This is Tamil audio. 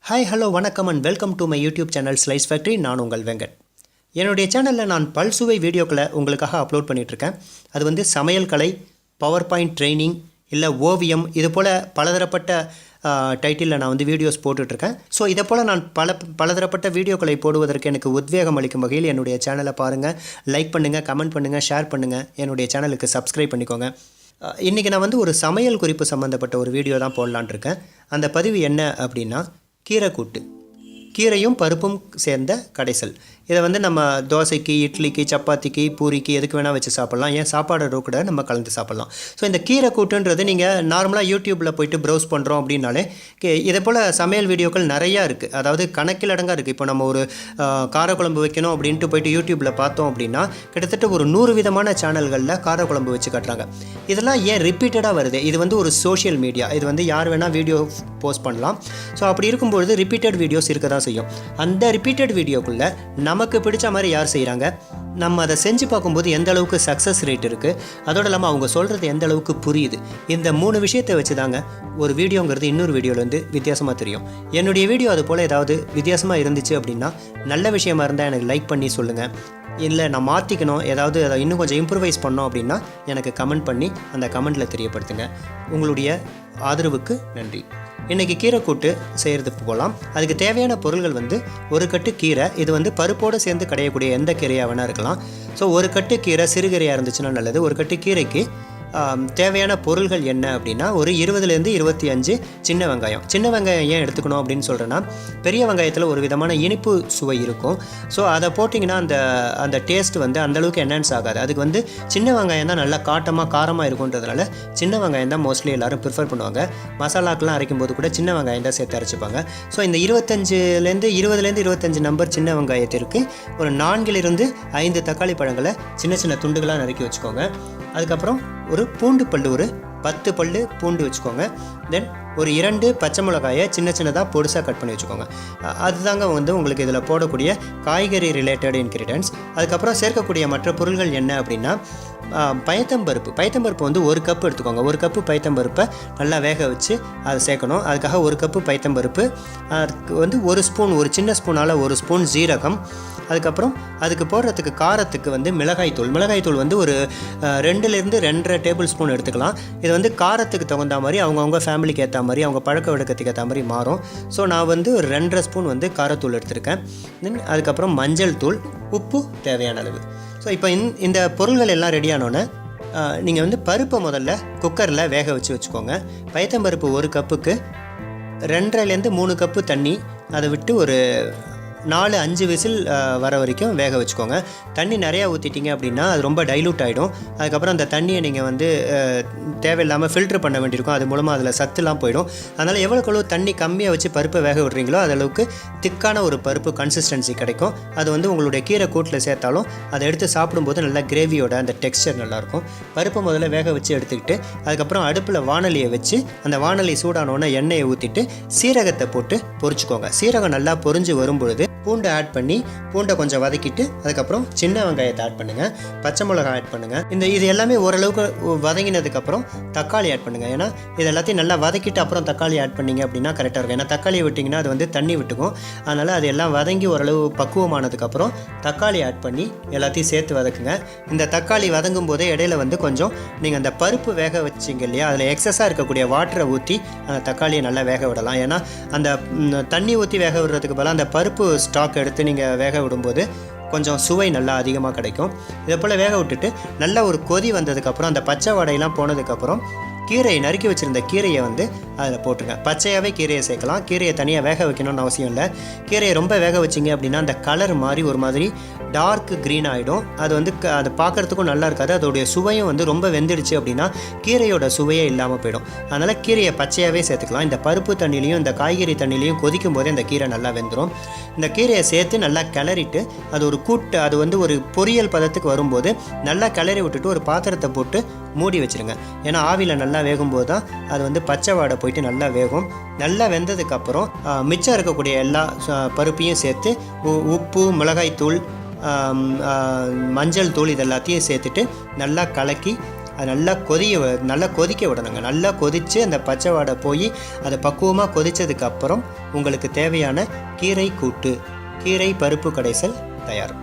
ஹாய் ஹலோ வணக்கம் and welcome to my YouTube channel slice factory. நான் உங்கள் வெங்கட். என்னுடைய சேனலில் நான் பல்சுவை வீடியோக்களை உங்களுக்காக அப்லோட் பண்ணிகிட்ருக்கேன். அது வந்து சமையல் கலை, பவர் பாயிண்ட் ட்ரைனிங், இல்லை ஓவியம், இது போல் பலதரப்பட்ட டைட்டிலில் நான் வந்து வீடியோஸ் போட்டுட்ருக்கேன். ஸோ இதை போல் நான் பலதரப்பட்ட வீடியோக்களை போடுவதற்கு எனக்கு உத்வேகம் அளிக்கும் வகையில் என்னுடைய சேனலை பாருங்கள், லைக் பண்ணுங்கள், கமெண்ட் பண்ணுங்கள், ஷேர் பண்ணுங்கள், என்னுடைய சேனலுக்கு சப்ஸ்கிரைப் பண்ணிக்கோங்க. இன்றைக்கி நான் வந்து ஒரு சமையல் குறிப்பு சம்மந்தப்பட்ட ஒரு வீடியோ தான் போடலான் இருக்கேன். அந்த பதிவு என்ன அப்படின்னா, கீரை கூட்டு, கீரையும் பருப்பும் சேர்ந்த கடைசல். இதை வந்து நம்ம தோசைக்கு, இட்லிக்கு, சப்பாத்திக்கு, பூரிக்கு எதுக்கு வேணால் வச்சு சாப்பிட்லாம். ஏன் சாப்பாடோட கூட நம்ம கலந்து சாப்பிட்லாம். ஸோ இந்த கீரை கூட்டுன்றது நீங்கள் நார்மலாக யூடியூப்பில் போய்ட்டு ப்ரௌஸ் பண்ணுறோம் அப்படின்னாலே இதே போல் சமையல் வீடியோக்கள் நிறையா இருக்குது. அதாவது கணக்கில் அடங்காக இருக்குது. இப்போ நம்ம ஒரு காரக்குழம்பு வைக்கணும் அப்படின்ட்டு போய்ட்டு யூடியூப்பில் பார்த்தோம் அப்படின்னா கிட்டத்தட்ட ஒரு 100 விதமான சேனல்களில் காரக்குழம்பு வச்சு கட்டுறாங்க. இதெல்லாம் ஏன் ரிப்பீட்டடாக வருது? இது வந்து ஒரு சோஷியல் மீடியா. இது வந்து யார் வேணால் வீடியோ போஸ்ட் பண்ணலாம். ஸோ அப்படி இருக்கும்பொழுது ரிப்பீட்டட் வீடியோஸ் இருக்க தான் செய்யும். அந்த ரிப்பீட்டட் வீடியோக்குள்ளே நமக்கு பிடிச்ச மாதிரி யார் செய்கிறாங்க, நம்ம அதை செஞ்சு பார்க்கும்போது எந்த அளவுக்கு சக்ஸஸ் ரேட் இருக்குது, அதோடு இல்லாமல் அவங்க சொல்கிறது எந்த அளவுக்கு புரியுது, இந்த 3 விஷயத்தை வச்சு தாங்க ஒரு வீடியோங்கிறது இன்னொரு வீடியோவில் வித்தியாசமாக தெரியும். என்னுடைய வீடியோ அது போல் ஏதாவது வித்தியாசமாக இருந்துச்சு அப்படின்னா, நல்ல விஷயமா இருந்தால் எனக்கு லைக் பண்ணி சொல்லுங்கள். இல்லை நான் மாற்றிக்கணும், ஏதாவது அதை இன்னும் கொஞ்சம் இம்ப்ரூவைஸ் பண்ணோம் அப்படின்னா எனக்கு கமெண்ட் பண்ணி அந்த கமெண்ட்டில் தெரியப்படுத்துங்க. உங்களுடைய ஆதரவுக்கு நன்றி. இன்றைக்கி கீரை கூட்டு செய்கிறதுக்கு போகலாம். அதுக்கு தேவையான பொருள்கள் வந்து ஒரு கட்டு கீரை. இது வந்து பருப்போடு சேர்ந்து கிடையக்கூடிய எந்த கீரையாக வேணால் இருக்கலாம். ஸோ ஒரு கட்டு கீரை சிறுகீரையாக இருந்துச்சுன்னா நல்லது. ஒரு கட்டு கீரைக்கு தேவையான பொருள்கள் என்ன அப்படின்னா, ஒரு 20லேருந்து 25 சின்ன வெங்காயம். சின்ன வெங்காயம் ஏன் எடுத்துக்கணும் அப்படின்னு சொல்கிறேன்னா, பெரிய வெங்காயத்தில் ஒரு விதமான இனிப்பு சுவை இருக்கும். ஸோ அதை போட்டிங்கன்னா அந்த டேஸ்ட் வந்து அந்தளவுக்கு என்ஹான்ஸ் ஆகாது. அதுக்கு வந்து சின்ன வெங்காயம் தான் நல்லா காரமாக இருக்குன்றதுனால சின்ன வெங்காயம் தான் மோஸ்ட்லி எல்லோரும் ப்ரிஃபர் பண்ணுவாங்க. மசாலாக்கெலாம் அரைக்கும் போது கூட சின்ன வெங்காயம் தான் சேர்த்து அரைச்சிப்பாங்க. ஸோ இந்த 20லேருந்து 25 நம்பர் சின்ன வெங்காயத்திற்கு ஒரு 4லிருந்து 5 தக்காளி பழங்களை சின்ன சின்ன துண்டுகளாக நறுக்கி வச்சுக்கோங்க. அதுக்கப்புறம் ஒரு பூண்டு பல், ஒரு 10 பல் பூண்டு வச்சுக்கோங்க. தென் ஒரு 2 பச்சை மிளகாயை சின்ன சின்னதாக பொடிசாக கட் பண்ணி வச்சுக்கோங்க. அதுதாங்க வந்து உங்களுக்கு இதில் போடக்கூடிய காய்கறி ரிலேட்டட் இன்க்ரீடியன்ட்ஸ். அதுக்கப்புறம் சேர்க்கக்கூடிய மற்ற பொருள்கள் என்ன அப்படின்னா, பயத்தம்பருப்பு வந்து 1 கப்பு எடுத்துக்கோங்க. 1 கப்பு பயத்தம்பருப்பை நல்லா வேக வச்சு அதை சேர்க்கணும். அதுக்காக 1 கப்பு பயத்தம்பருப்பு, அதுக்கு வந்து 1 ஸ்பூன், ஒரு சின்ன ஸ்பூனால் 1 ஸ்பூன் ஜீரகம். அதுக்கப்புறம் அதுக்கு போடுறதுக்கு காரத்துக்கு வந்து மிளகாய்த்தூள் வந்து ஒரு 2லேருந்து 2.5 டேபிள் ஸ்பூன் எடுத்துக்கலாம். இது வந்து காரத்துக்கு தகுந்த மாதிரி அவங்கவுங்க ஃபேமிலிக்கு ஏற்ற மாதிரி, அவங்க பழக்க வழக்கத்துக்கு ஏற்ற மாதிரி மாறும். ஸோ நான் வந்து ஒரு 2.5 ஸ்பூன் வந்து காரத்தூள் எடுத்திருக்கேன். தென் அதுக்கப்புறம் மஞ்சள் தூள், உப்பு தேவையான அளவு. ஸோ இப்போ இந்த பொருள்கள் எல்லாம் ரெடியானோன்னே நீங்கள் வந்து பருப்பை முதல்ல குக்கரில் வேக வச்சுக்கோங்க. பயத்தம்பருப்பு 1 கப்புக்கு 2.5லேருந்து 3 கப்பு தண்ணி, அதை விட்டு ஒரு 4-5 விசில் வர வரைக்கும் வேக வச்சுக்கோங்க. தண்ணி நிறையா ஊற்றிட்டிங்க அப்படின்னா அது ரொம்ப டைலூட் ஆகிடும். அதுக்கப்புறம் அந்த தண்ணியை நீங்கள் வந்து தேவையில்லாமல் ஃபில்ட்ரு பண்ண வேண்டியிருக்கும். அது மூலமாக அதில் சத்துலாம் போயிடும். அதனால் எவ்வளோக்கு தண்ணி கம்மியாக வச்சு பருப்பை வேக விட்றீங்களோ அதளவுக்கு திக்கான ஒரு பருப்பு கன்சிஸ்டன்சி கிடைக்கும். அது வந்து உங்களுடைய கீரை கூட்டில் சேர்த்தாலும் அதை எடுத்து சாப்பிடும்போது நல்லா கிரேவியோட அந்த டெக்ஸ்சர் நல்லாயிருக்கும். பருப்பை முதல்ல வேக வச்சு எடுத்துக்கிட்டு அதுக்கப்புறம் அடுப்பில் வானலியை வச்சு அந்த வானலி சூடானோன்னே எண்ணெயை ஊற்றிட்டு சீரகத்தை போட்டு பொரிச்சுக்கோங்க. சீரகம் நல்லா பொரிஞ்சு வரும்பொழுது பூண்டை ஆட் பண்ணி பூண்டை கொஞ்சம் வதக்கிட்டு அதுக்கப்புறம் சின்ன வெங்காயத்தை ஆட் பண்ணுங்கள், பச்சை மிளகாய் ஆட் பண்ணுங்கள். இது எல்லாமே ஓரளவுக்கு வதங்கினதுக்கப்புறம் தக்காளி ஆட் பண்ணுங்கள். ஏன்னா இது எல்லாத்தையும் நல்லா வதக்கிட்டு அப்புறம் தக்காளி ஆட் பண்ணிங்க அப்படின்னா கரெக்டாக இருக்கும். ஏன்னா தக்காளியை விட்டிங்கன்னா அது வந்து தண்ணி விட்டுக்கும். அதனால் அது எல்லாம் வதங்கி ஓரளவு பக்குவமானதுக்கப்புறம் தக்காளி ஆட் பண்ணி எல்லாத்தையும் சேர்த்து வதக்குங்க. இந்த தக்காளி வதங்கும் போதே இடையில வந்து கொஞ்சம் நீங்கள் அந்த பருப்பு வேக வச்சிங்க இல்லையா, அதில் எக்ஸஸாக இருக்கக்கூடிய வாட்டரை ஊற்றி அந்த தக்காளியை நல்லா வேக விடலாம். ஏன்னா அந்த தண்ணி ஊற்றி வேக விடுறதுக்கு பதிலாக அந்த பருப்பு ஸ்டாக் எடுத்து நீங்கள் வேக விடும்போது கொஞ்சம் சுவை நல்லா அதிகமாக கிடைக்கும். இதை போல் வேக விட்டுட்டு நல்லா ஒரு கொதி வந்ததுக்கப்புறம் அந்த பச்சை வடையெல்லாம் போனதுக்கப்புறம் கீரையை நறுக்கி வச்சுருந்த கீரையை வந்து அதில் போட்டுருங்க. பச்சையாகவே கீரையை சேர்க்கலாம். கீரையை தனியாக வேக வைக்கணும்னு அவசியம் இல்லை. கீரையை ரொம்ப வேக வச்சிங்க அப்படின்னா அந்த கலர் மாதிரி ஒரு மாதிரி டார்க் க்ரீன் ஆகிடும். அது வந்து அது பார்க்குறதுக்கும் நல்லா இருக்காது. அதோடைய சுவையும் வந்து ரொம்ப வெந்துடுச்சு அப்படின்னா கீரையோட சுவையே இல்லாமல் போயிடும். அதனால் கீரையை பச்சையாகவே சேர்த்துக்கலாம். இந்த பருப்பு தண்ணிலையும் இந்த காய்கறி தண்ணிலையும் கொதிக்கும் போதே இந்த கீரை நல்லா வெந்துடும். இந்த கீரையை சேர்த்து நல்லா கிளறிட்டு அது ஒரு கூட்டு, அது வந்து ஒரு பொரியல் பதத்துக்கு வரும்போது நல்லா கிளறி விட்டுட்டு ஒரு பாத்திரத்தை போட்டு மூடி வச்சுருங்க. ஏன்னா ஆவியில் நல்லா வேகும்போது தான் அது வந்து பச்சை வாடை போயிட்டு நல்லா வேகும். நல்லா வெந்ததுக்கப்புறம் மிச்சம் இருக்கக்கூடிய எல்லா பருப்பையும் சேர்த்து உப்பு, மிளகாய்த்தூள், மஞ்சள் தூள் இது எல்லாத்தையும் சேர்த்துட்டு நல்லா கலக்கி அது நல்லா கொதிக்க விடணுங்க. நல்லா கொதித்து அந்த பச்சை வாடை போய் அதை பக்குவமாக கொதித்ததுக்கப்புறம் உங்களுக்கு தேவையான கீரை கூட்டு, கீரை பருப்பு கடைசல் தயார்.